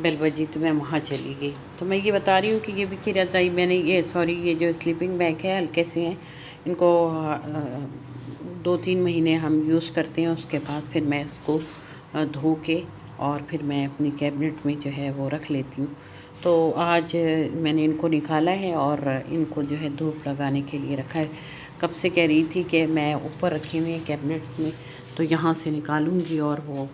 بیل بجی تو میں وہاں چلی گئی۔ تو میں یہ بتا رہی ہوں کہ یہ وکی رضائی میں نے یہ جو سلیپنگ بیگ ہے ہلکے سے ہیں، ان کو 2-3 مہینے ہم یوز کرتے ہیں، اس کے بعد پھر میں اس کو دھو کے اور پھر میں اپنی کیبنٹ میں جو ہے وہ رکھ لیتی ہوں۔ تو آج میں نے ان کو نکالا ہے اور ان کو جو ہے دھوپ لگانے کے لیے رکھا ہے۔ کب سے کہہ رہی تھی کہ میں اوپر رکھی ہوئی ہیں کیبنٹس میں، تو یہاں سے نکالوں گی اور وہ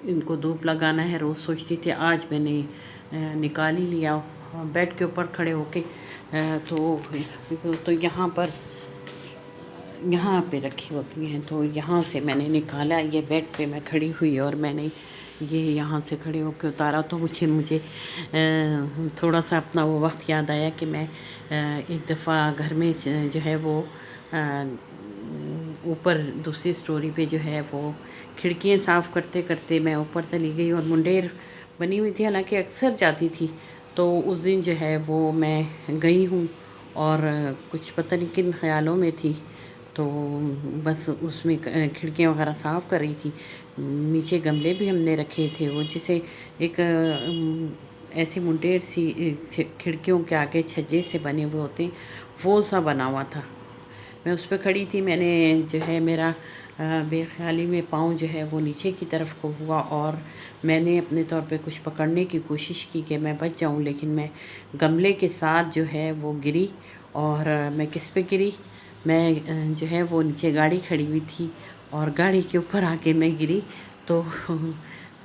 ان کو دھوپ لگانا ہے۔ روز سوچتی تھی، آج میں نے نکال ہی لیا بیڈ کے اوپر کھڑے ہو کے، تو یہاں پہ رکھی ہوتی ہیں، تو یہاں سے میں نے نکالا، یہ بیڈ پہ میں کھڑی ہوئی اور میں نے یہ یہاں سے کھڑے ہو کے اتارا، تو مجھے تھوڑا سا اپنا وہ وقت یاد آیا کہ میں ایک دفعہ گھر میں جو ہے وہ اوپر دوسری سٹوری پہ جو ہے وہ کھڑکیاں صاف کرتے کرتے میں اوپر چلی گئی اور منڈیر بنی ہوئی تھی، حالانکہ اکثر جاتی تھی۔ تو اس دن جو ہے وہ میں گئی ہوں اور کچھ پتہ نہیں کن خیالوں میں تھی، تو بس اس میں کھڑکیاں وغیرہ صاف کر رہی تھی۔ نیچے گملے بھی ہم نے رکھے تھے، وہ جسے ایک ایسی منڈیر سی کھڑکیوں کے آگے چھجے سے بنے ہوئے ہوتے ہیں، وہ سا بنا ہوا تھا۔ میں اس پہ کھڑی تھی، میں نے جو ہے میرا بے خیالی میں پاؤں جو ہے وہ نیچے کی طرف کو ہوا اور میں نے اپنے طور پہ کچھ پکڑنے کی کوشش کی کہ میں بچ جاؤں، لیکن میں گملے کے ساتھ جو ہے وہ گری۔ اور میں کس پہ گری؟ میں جو ہے وہ نیچے گاڑی کھڑی ہوئی تھی اور گاڑی کے اوپر آ کے میں گری۔ تو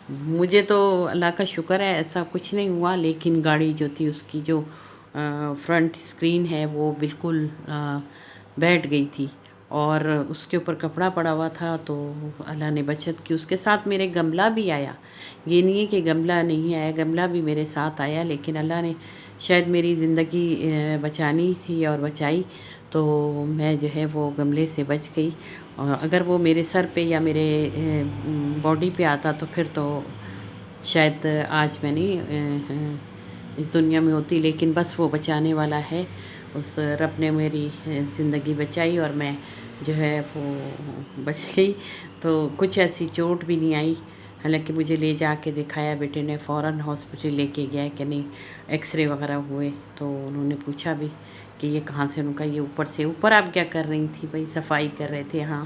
مجھے تو اللہ کا شکر ہے ایسا کچھ نہیں ہوا، لیکن گاڑی جو تھی اس کی جو فرنٹ اسکرین ہے وہ بالکل بیٹھ گئی تھی اور اس کے اوپر کپڑا پڑا ہوا تھا، تو اللہ نے بچت کی۔ اس کے ساتھ میرے گملہ بھی آیا، یہ نہیں ہے کہ گملہ نہیں آیا، گملہ بھی میرے ساتھ آیا، لیکن اللہ نے شاید میری زندگی بچانی تھی اور بچائی، تو میں جو ہے وہ گملے سے بچ گئی۔ اور اگر وہ میرے سر پہ یا میرے باڈی پہ آتا تو پھر تو شاید آج میں نہیں اس دنیا میں ہوتی، لیکن بس وہ بچانے والا ہے، اس رب نے میری زندگی بچائی اور میں جو ہے وہ بچ گئی۔ تو کچھ ایسی چوٹ بھی نہیں آئی، حالانکہ مجھے لے جا کے دکھایا، بیٹے نے فوراً ہاسپٹل لے کے گیا کہ نہیں ایکس رے وغیرہ ہوئے، تو انہوں نے پوچھا بھی کہ یہ کہاں سے، ان کا یہ اوپر سے۔ اوپر آپ کیا کر رہی تھی؟ بھائی صفائی کر رہے تھے۔ ہاں،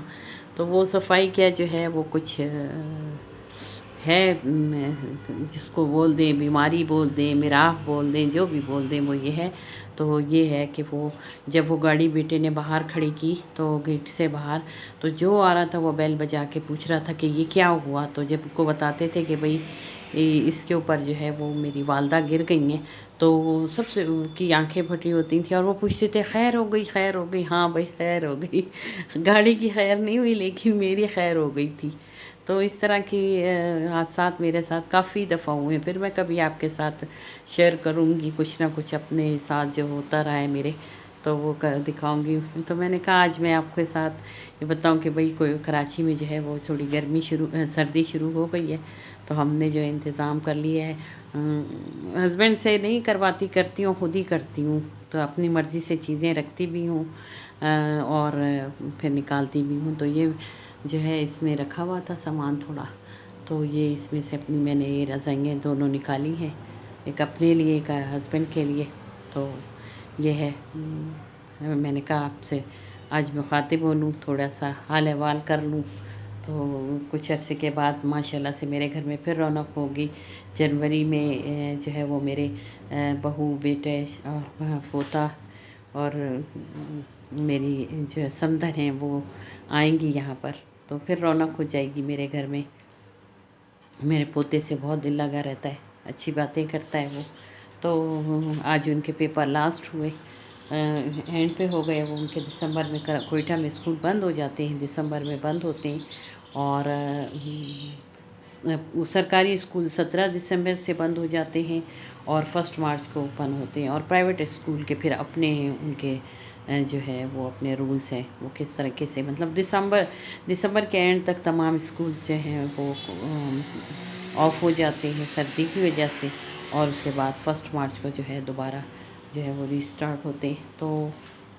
تو وہ صفائی کیا جو ہے وہ کچھ ہے، جس کو بول دیں بیماری بول دیں، میراث بول دیں، جو بھی بول دیں وہ یہ ہے۔ تو یہ ہے کہ وہ جب وہ گاڑی بیٹے نے باہر کھڑی کی تو گیٹ سے باہر، تو جو آ رہا تھا وہ بیل بجا کے پوچھ رہا تھا کہ یہ کیا ہوا، تو جب کو بتاتے تھے کہ بھئی اس کے اوپر جو ہے وہ میری والدہ گر گئی ہیں، تو سب سے کی آنکھیں پھٹی ہوتی تھیں اور وہ پوچھتے تھے خیر ہو گئی، خیر ہو گئی؟ ہاں بھائی خیر ہو گئی، گاڑی کی خیر نہیں ہوئی لیکن میری خیر ہو گئی تھی۔ تو اس طرح کی حادثات میرے ساتھ کافی دفعہ ہوئے ہیں۔ پھر میں کبھی آپ کے ساتھ شیئر کروں گی کچھ نہ کچھ اپنے ساتھ جو ہوتا رہا ہے میرے، تو وہ دکھاؤں گی۔ تو میں نے کہا آج میں آپ کے ساتھ یہ بتاؤں کہ بھئی کوئی کراچی میں جو ہے وہ تھوڑی سردی شروع ہو گئی ہے، تو ہم نے جو انتظام کر لیا ہے، ہسبینڈ سے نہیں کرواتی، کرتی ہوں خود ہی کرتی ہوں، تو اپنی مرضی سے چیزیں رکھتی بھی ہوں اور پھر نکالتی بھی ہوں۔ تو یہ جو ہے اس میں رکھا ہوا تھا سامان تھوڑا، تو یہ اس میں سے اپنی میں نے یہ رضائیاں دونوں نکالی ہیں، ایک اپنے لیے ایک ہسبینڈ کے لیے۔ تو یہ ہے، میں نے کہا آپ سے آج مخاطب ہو لوں، تھوڑا سا حال احوال کر لوں۔ تو کچھ عرصے کے بعد ماشاءاللہ سے میرے گھر میں پھر رونق ہوگی۔ جنوری میں جو ہے وہ میرے بہو، بیٹے اور پوتا اور میری جو سمندر ہیں وہ آئیں گی یہاں پر، تو پھر رونق ہو جائے گی میرے گھر میں۔ میرے پوتے سے بہت دل لگا رہتا ہے، اچھی باتیں کرتا ہے وہ۔ تو آج ان کے پیپر لاسٹ ہوئے، اینڈ پہ ہو گئے وہ ان کے۔ دسمبر میں کوئٹہ میں اسکول بند ہو جاتے ہیں، دسمبر میں بند ہوتے ہیں، اور سرکاری اسکول 17 دسمبر سے بند ہو جاتے ہیں اور 1 مارچ کو اوپن ہوتے ہیں، اور پرائیویٹ اسکول کے پھر اپنے ہیں ان کے جو ہے وہ اپنے رولز ہیں، وہ کس طریقے سے، مطلب دسمبر کے اینڈ تک تمام اسکولز جو ہیں وہ آف ہو جاتے ہیں سردی کی وجہ سے، اور اس کے بعد 1 مارچ کو جو ہے دوبارہ جو ہے وہ ری سٹارٹ ہوتے ہیں۔ تو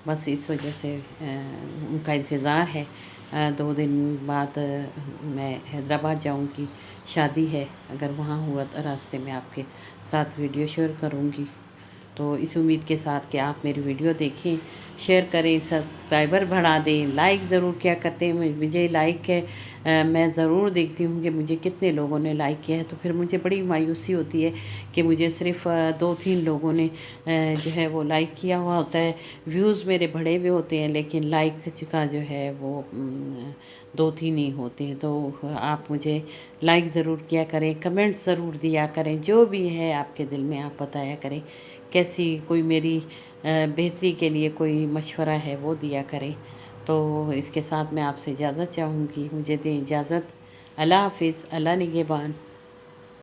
بس اس وجہ سے ان کا انتظار ہے 2 دن بعد میں حیدرآباد جاؤں گی، شادی ہے، اگر وہاں ہوا تو راستے میں آپ کے ساتھ ویڈیو شیئر کروں گی۔ تو اس امید کے ساتھ کہ آپ میری ویڈیو دیکھیں، شیئر کریں، سبسکرائبر بڑھا دیں، لائک ضرور کیا کرتے ہیں مجھے لائک ہے، میں ضرور دیکھتی ہوں کہ مجھے کتنے لوگوں نے لائک کیا ہے، تو پھر مجھے بڑی مایوسی ہوتی ہے کہ مجھے صرف 2-3 لوگوں نے جو ہے وہ لائک کیا ہوا ہوتا ہے، ویوز میرے بڑھے ہوئے ہوتے ہیں لیکن لائک کا جو ہے وہ 2-3 ہی ہوتے ہیں۔ تو آپ مجھے لائک ضرور کیا کریں، کمنٹ ضرور دیا کریں، جو بھی ہے آپ کے دل میں آپ بتایا کریں، کیسی کوئی میری بہتری کے لیے کوئی مشورہ ہے وہ دیا کریں۔ تو اس کے ساتھ میں آپ سے اجازت چاہوں گی، مجھے دیں اجازت۔ اللہ حافظ، اللہ نگہبان۔